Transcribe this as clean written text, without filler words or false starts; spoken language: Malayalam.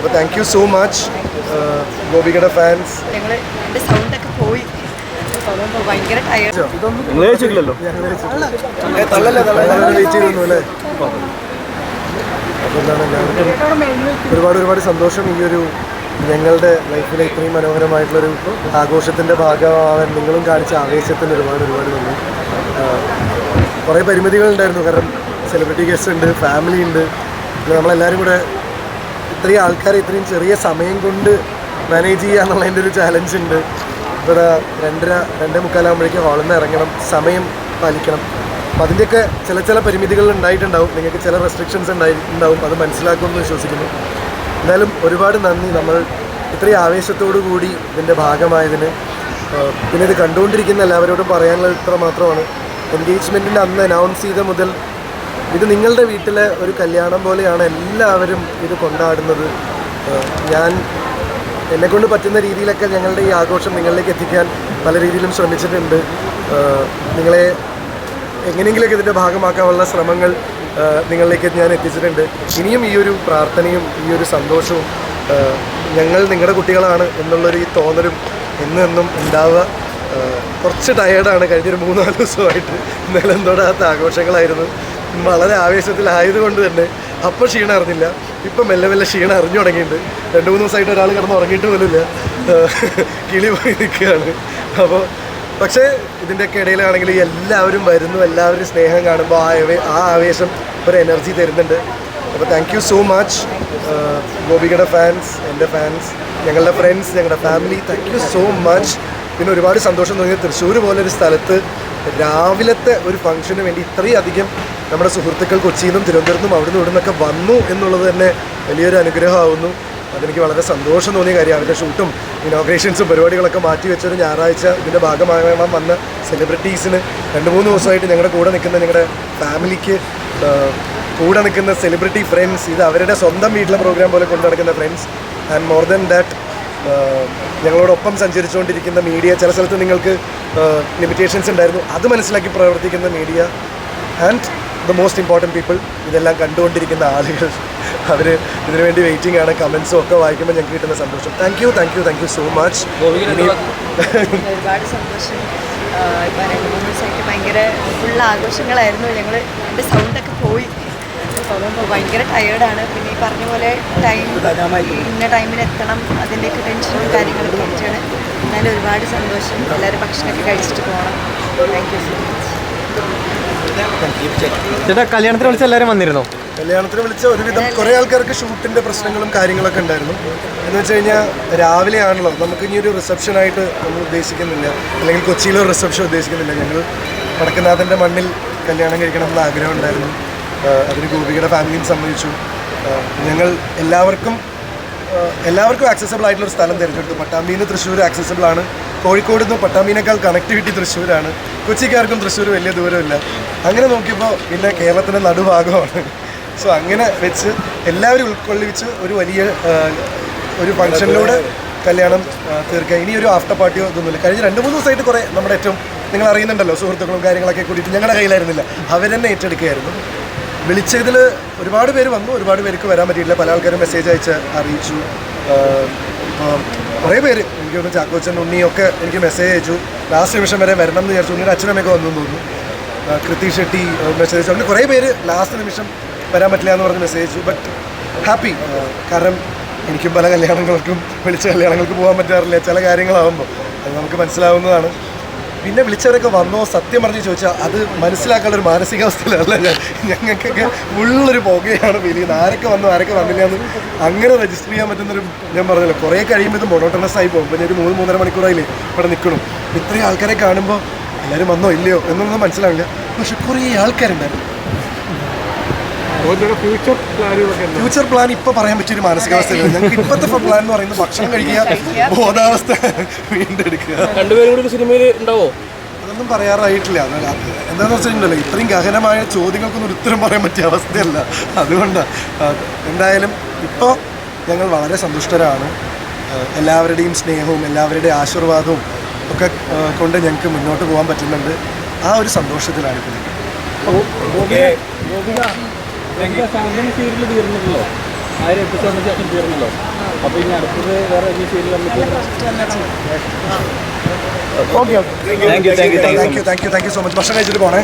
അപ്പോൾ താങ്ക് യു സോ മച്ച് ഗോപികയുടെ ഫാൻസ്. സൗണ്ടൊക്കെ പോയി ഭയങ്കര ടയർഡ്. വെയിറ്റ് ചെയ്തു അല്ലേ? അപ്പോൾ എന്താണ് എല്ലാവർക്കും ഒരുപാട് സന്തോഷം. ഈ ഒരു ഞങ്ങളുടെ ലൈഫിലെ ഇത്രയും മനോഹരമായിട്ടുള്ളൊരു ആഘോഷത്തിൻ്റെ ഭാഗമാവാൻ നിങ്ങളും കാണിച്ച ആവേശത്തിന് ഒരുപാട് നന്ദി. കുറേ പരിമിതികളുണ്ടായിരുന്നു, കാരണം സെലിബ്രിറ്റി ഗസ്റ്റ് ഉണ്ട്, ഫാമിലി ഉണ്ട്, നമ്മളെല്ലാവരും കൂടെ ഇത്രയും ആൾക്കാരെ ഇത്രയും ചെറിയ സമയം കൊണ്ട് മാനേജ് ചെയ്യുക എന്നുള്ളതിൻ്റെ ഒരു ചാലഞ്ച് ഉണ്ട്. ഇവിടെ 2:45 ഹാളിൽ നിന്ന് ഇറങ്ങണം, സമയം പാലിക്കണം. അപ്പം അതിൻ്റെയൊക്കെ ചില പരിമിതികൾ ഉണ്ടായിട്ടുണ്ടാവും, നിങ്ങൾക്ക് ചില റെസ്ട്രിക്ഷൻസ് ഉണ്ടാവും, അത് മനസ്സിലാക്കുമെന്ന് വിശ്വസിക്കുന്നു. എന്തായാലും ഒരുപാട് നന്ദി, നമ്മൾ ഇത്രയും ആവേശത്തോടു കൂടി ഇതിൻ്റെ ഭാഗമായതിന്. പിന്നെ ഇത് കണ്ടുകൊണ്ടിരിക്കുന്ന എല്ലാവരോടും പറയാനുള്ളത് ഇത്ര മാത്രമാണ്, എൻഗേജ്മെൻറ്റിൻ്റെ അന്ന് അനൗൺസ് ചെയ്ത മുതൽ ഇത് നിങ്ങളുടെ വീട്ടിലെ ഒരു കല്യാണം പോലെയാണ് എല്ലാവരും ഇത് കൊണ്ടാടുന്നത്. ഞാൻ എന്നെക്കൊണ്ട് പറ്റുന്ന രീതിയിലൊക്കെ ഞങ്ങളുടെ ഈ ആഘോഷം നിങ്ങളിലേക്ക് എത്തിക്കാൻ പല രീതിയിലും ശ്രമിച്ചിട്ടുണ്ട്. നിങ്ങളെ എങ്ങനെയെങ്കിലുമൊക്കെ ഇതിൻ്റെ ഭാഗമാക്കാനുള്ള ശ്രമങ്ങൾ നിങ്ങളിലേക്ക് ഞാൻ എത്തിച്ചിട്ടുണ്ട്. ഇനിയും ഈ ഒരു പ്രാർത്ഥനയും ഈ ഒരു സന്തോഷവും ഞങ്ങൾ നിങ്ങളുടെ കുട്ടികളാണ് എന്നുള്ളൊരു ഈ തോന്നലും എന്നും ഉണ്ടാവുക. കുറച്ച് ടയേർഡാണ്, കഴിഞ്ഞൊരു 3-4 ദിവസമായിട്ട് ഇന്നലെ തൊടാത്ത ആഘോഷങ്ങളായിരുന്നു. വളരെ ആവേശത്തിലായതുകൊണ്ട് തന്നെ അപ്പോൾ ക്ഷീണം അറിഞ്ഞില്ല, ഇപ്പം മെല്ലെ ക്ഷീണം അറിഞ്ഞു തുടങ്ങിയിട്ടുണ്ട്. 2-3 ദിവസമായിട്ട് ഒരാൾ കിടന്ന് ഉറങ്ങിയിട്ട് പോലുമില്ല, കിളി പോയി നിൽക്കുകയാണ്. അപ്പോൾ പക്ഷേ ഇതിൻ്റെയൊക്കെ ഇടയിലാണെങ്കിൽ എല്ലാവരും വരുന്നു, എല്ലാവരും സ്നേഹം കാണുമ്പോൾ ആ ആവേശം ഒരു എനർജി തരുന്നുണ്ട്. അപ്പോൾ താങ്ക് യു സോ മച്ച് ഗോപികയുടെ ഫാൻസ്, എൻ്റെ ഫാൻസ്, ഞങ്ങളുടെ ഫ്രണ്ട്സ്, ഞങ്ങളുടെ family, thank you so much. പിന്നെ ഒരുപാട് സന്തോഷം തോന്നി, തൃശ്ശൂർ പോലൊരു സ്ഥലത്ത് രാവിലത്തെ ഒരു ഫംഗ്ഷന് വേണ്ടി ഇത്രയധികം നമ്മുടെ സുഹൃത്തുക്കൾ കൊച്ചിയിൽ നിന്നും തിരുവനന്തപുരത്തും അവിടുന്ന് ഇവിടുന്നൊക്കെ വന്നു എന്നുള്ളത് തന്നെ വലിയൊരു അനുഗ്രഹമാവുന്നു. അതെനിക്ക് വളരെ സന്തോഷം തോന്നിയ കാര്യം. അവരുടെ ഷൂട്ടും ഇനോഗ്രേഷൻസും പരിപാടികളൊക്കെ മാറ്റി വെച്ചൊരു ഞായറാഴ്ച ഇതിൻ്റെ ഭാഗമാകാൻ വന്ന സെലിബ്രിറ്റീസിന് 2-3 ദിവസമായിട്ട് ഞങ്ങളുടെ കൂടെ നിൽക്കുന്ന ഞങ്ങളുടെ ഫാമിലിക്ക് കൂടെ നിൽക്കുന്ന സെലിബ്രിറ്റി ഫ്രണ്ട്സ്, ഇത് അവരുടെ സ്വന്തം വീട്ടിലെ പ്രോഗ്രാം പോലെ കൊണ്ടു നടക്കുന്ന friends, and more than that ഞങ്ങളോടൊപ്പം സഞ്ചരിച്ചുകൊണ്ടിരിക്കുന്ന മീഡിയ, ചില സ്ഥലത്ത് നിങ്ങൾക്ക് ലിമിറ്റേഷൻസ് ഉണ്ടായിരുന്നു, അത് മനസ്സിലാക്കി പ്രവർത്തിക്കുന്ന media, and the most important people, ഇതെല്ലാം കണ്ടുകൊണ്ടിരിക്കുന്ന ആളുകൾ, അവർ ഇതിനുവേണ്ടി വെയിറ്റിംഗ് ആണ്. കമൻസും ഒക്കെ വായിക്കുമ്പോൾ ഞങ്ങൾക്ക് കിട്ടുന്ന സന്തോഷം. Thank you so much. ഒരുപാട് സന്തോഷം. ഇപ്പോൾ 2-3 ദിവസമായിട്ട് ഭയങ്കര ഫുൾ ആഘോഷങ്ങളായിരുന്നു. എൻ്റെ സൗണ്ടൊക്കെ പോയി ഭയങ്കര ടയേർഡാണ്. പിന്നെ ഈ പറഞ്ഞ പോലെ ഇന്ന ടൈമിന് എത്തണം, അതിൻ്റെയൊക്കെ ടെൻഷനും കാര്യങ്ങളൊക്കെ ആയിട്ടാണ്. എന്നാലും ഒരുപാട് സന്തോഷം. എല്ലാവരും ഭക്ഷണമൊക്കെ കഴിച്ചിട്ട് പോകണം. Thank you so much. ചേട്ടാ, കല്യാണത്തിന് വിളിച്ച എല്ലാവരും വന്നിരുന്നോ? കല്യാണത്തിന് വിളിച്ച ഒരുവിധം കുറേ ആൾക്കാർക്ക് ഷൂട്ടിൻ്റെ പ്രശ്നങ്ങളും കാര്യങ്ങളൊക്കെ ഉണ്ടായിരുന്നു. എന്ന് വെച്ച് കഴിഞ്ഞാൽ രാവിലെയാണല്ലോ, നമുക്ക് ഇനിയൊരു റിസപ്ഷനായിട്ട് നമ്മൾ ഉദ്ദേശിക്കുന്നില്ല, അല്ലെങ്കിൽ കൊച്ചിയിലൊരു റിസപ്ഷൻ ഉദ്ദേശിക്കുന്നില്ല. ഞങ്ങൾ വടക്കുന്നാഥൻ്റെ മണ്ണിൽ കല്യാണം കഴിക്കണം എന്ന ആഗ്രഹം ഉണ്ടായിരുന്നു. അതിന് ഗോപികയുടെ ഫാമിലിയും സമ്മതിച്ചു. ഞങ്ങൾ എല്ലാവർക്കും ആക്സസബിൾ ആയിട്ടുള്ളൊരു സ്ഥലം തിരഞ്ഞെടുത്തു. പട്ടാമ്പിയിൽ നിന്ന് തൃശ്ശൂർ ആക്സസബിൾ ആണ്. കോഴിക്കോട് നിന്ന് പട്ടാമ്പിനേക്കാൾ കണക്ടിവിറ്റി തൃശ്ശൂരാണ്. കൊച്ചിക്കാർക്കും തൃശ്ശൂർ വലിയ ദൂരമില്ല. അങ്ങനെ നോക്കിയപ്പോൾ പിന്നെ കേരളത്തിൻ്റെ നടുഭാഗമാണ്. സോ അങ്ങനെ വെച്ച് എല്ലാവരും ഉൾക്കൊള്ളിച്ച് ഒരു വലിയ ഒരു ഫംഗ്ഷനിലൂടെ കല്യാണം തീർക്കുക. ഇനി ഒരു ആഫ്റ്റർ പാർട്ടിയോ ഇതൊന്നുമില്ല. കഴിഞ്ഞ 2-3 ദിവസമായിട്ട് കുറേ നമ്മുടെ ഏറ്റവും നിങ്ങൾ അറിയുന്നുണ്ടല്ലോ സുഹൃത്തുക്കളും കാര്യങ്ങളൊക്കെ കൂടിയിട്ട് ഞങ്ങളുടെ കയ്യിലായിരുന്നില്ല, അവരെന്നെ ഏറ്റെടുക്കുകയായിരുന്നു. വിളിച്ചതിൽ ഒരുപാട് പേര് വന്നു, ഒരുപാട് പേർക്ക് വരാൻ പറ്റിയില്ല. പല ആൾക്കാരും മെസ്സേജ് അയച്ച് അറിയിച്ചു. കുറേ പേര് എനിക്ക് തോന്നുന്നു ചാക്കോച്ചൻ ഉണ്ണിയൊക്കെ എനിക്ക് മെസ്സേജ് അയച്ചു. ലാസ്റ്റ് നിമിഷം വരെ വരണം എന്ന് വിചാരിച്ചു. ഉണ്ണിയുടെ അച്ഛനമ്മയൊക്കെ വന്നു തോന്നുന്നു. കൃതി ഷെട്ടി മെസ്സേജ് അയച്ചു. അങ്ങനെ കുറേ പേര് ലാസ്റ്റ് നിമിഷം വരാൻ പറ്റില്ല എന്ന് പറഞ്ഞ് മെസ്സേജ് അയച്ചു. ബട്ട് ഹാപ്പി, കാരണം എനിക്കും പല കല്യാണങ്ങൾക്കും വിളിച്ച കല്യാണങ്ങൾക്ക് പോകാൻ പറ്റാറില്ല. ചില കാര്യങ്ങളാകുമ്പോൾ അത് നമുക്ക് മനസ്സിലാവുന്നതാണ്. പിന്നെ വിളിച്ചവരൊക്കെ വന്നോ സത്യം പറഞ്ഞ് ചോദിച്ചാൽ അത് മനസ്സിലാക്കാനുള്ളൊരു മാനസികാവസ്ഥയിലല്ല ഞങ്ങൾക്കൊക്കെ ഉള്ളൊരു പുകയാണ് ഫീൽ ചെയ്യുന്നത്. ആരൊക്കെ വന്നു ആരൊക്കെ വന്നില്ല എന്ന് അങ്ങനെ രജിസ്റ്റർ ചെയ്യാൻ പറ്റുന്നൊരു, ഞാൻ പറഞ്ഞല്ലോ, കുറേ കഴിയുമ്പോൾ ഇത് മൊണോട്ടണസ് ആയി പോകും. പിന്നെ ഒരു 3-3.5 മണിക്കൂറായില്ലേ ഇവിടെ നിൽക്കണം. ഇത്രയും ആൾക്കാരെ കാണുമ്പോൾ എല്ലാവരും വന്നോ ഇല്ലയോ എന്നൊന്നും മനസ്സിലാവില്ല. പക്ഷെ കുറേ ആൾക്കാരുണ്ടായിരുന്നു. ഫ്യൂച്ചർ പ്ലാൻ ഇപ്പോൾ പറയാൻ പറ്റിയൊരു മാനസികാവസ്ഥയില്ല. ഞങ്ങൾക്ക് ഇപ്പോഴത്തെ പ്ലാൻ എന്ന് പറയുന്നത് ഭക്ഷണം കഴിക്കുക, ബോധാവസ്ഥ വീണ്ടെടുക്കുക. രണ്ടുപേരും കൂടി സിനിമയിൽ ഉണ്ടാവോ? അതൊന്നും പറയാറായിട്ടില്ല. എന്താണെന്ന് വെച്ചിട്ടുണ്ടല്ലോ, ഇത്രയും ഗഹനമായ ചോദ്യങ്ങൾക്കൊന്നും ഒരു ഉത്തരം പറയാൻ പറ്റിയ അവസ്ഥയല്ല. അതുകൊണ്ടാണ് എന്തായാലും ഇപ്പോൾ ഞങ്ങൾ വളരെ സന്തുഷ്ടരാണ്. എല്ലാവരുടെയും സ്നേഹവും എല്ലാവരുടെയും ആശീർവാദവും ഒക്കെ കൊണ്ട് ഞങ്ങൾക്ക് മുന്നോട്ട് പോകാൻ പറ്റുന്നുണ്ട്. ആ ഒരു സന്തോഷത്തിലാണ് ഇപ്പോൾ. 1000 എപ്പിസോഡിന് ശേഷം തീർന്നല്ലോ. അപ്പോൾ ഇനി അടുത്തത് വേറെ serial okay okay thank you so much. ഭക്ഷണം കഴിച്ചിട്ട് പോണേ.